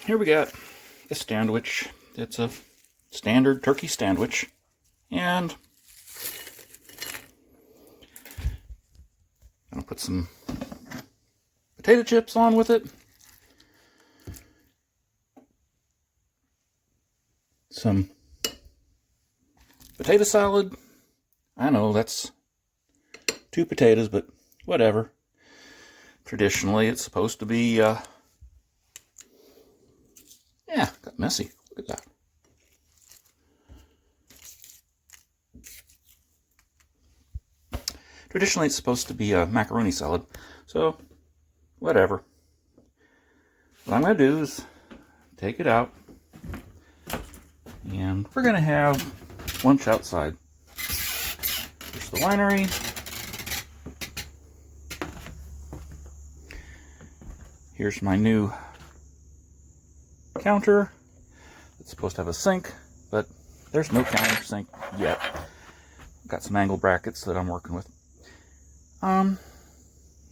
here we got a Standwich. It's a standard turkey Standwich. And I'm going to put some potato chips on with it. Some potato salad. I know that's 2 potatoes, but whatever. Traditionally, it's supposed to be, yeah, got messy. Look at that. Traditionally, it's supposed to be a macaroni salad, so whatever. What I'm going to do is take it out, and we're going to have lunch outside. Here's the winery. Here's my new counter. It's supposed to have a sink, but there's no counter sink yet. Got some angle brackets that I'm working with.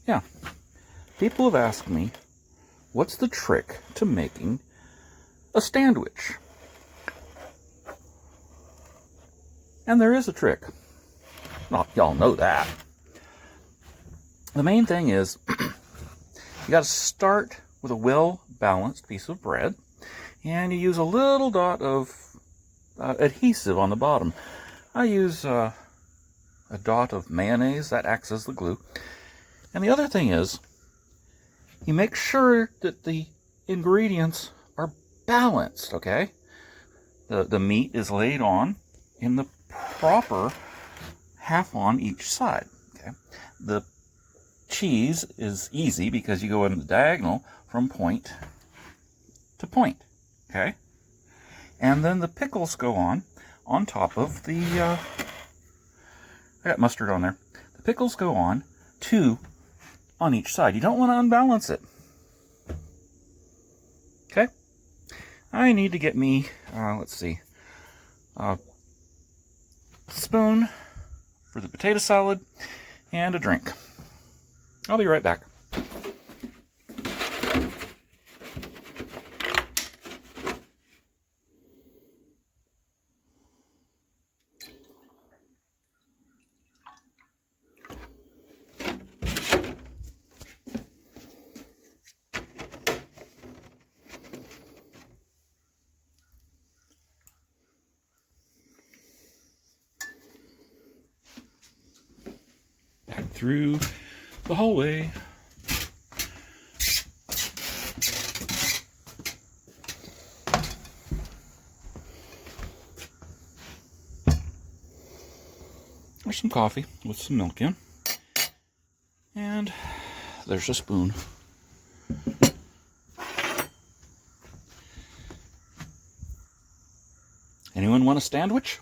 Yeah. People have asked me, what's the trick to making a Standwich? And there is a trick. Well, y'all know that. The main thing is, you got to start with a well-balanced piece of bread, and you use a little dot of adhesive on the bottom. I use a dot of mayonnaise that acts as the glue. And the other thing is, you make sure that the ingredients are balanced, okay? The meat is laid on in the proper half on each side, okay? The cheese is easy because you go in the diagonal from point to point, okay? And then the pickles go on top of the, I got mustard on there. The pickles go on 2 on each side. You don't want to unbalance it. Okay? I need to get me, let's see, a spoon for the potato salad and a drink. I'll be right back. Back through the hallway. There's some coffee with some milk in. And there's a spoon. Anyone want a Standwich?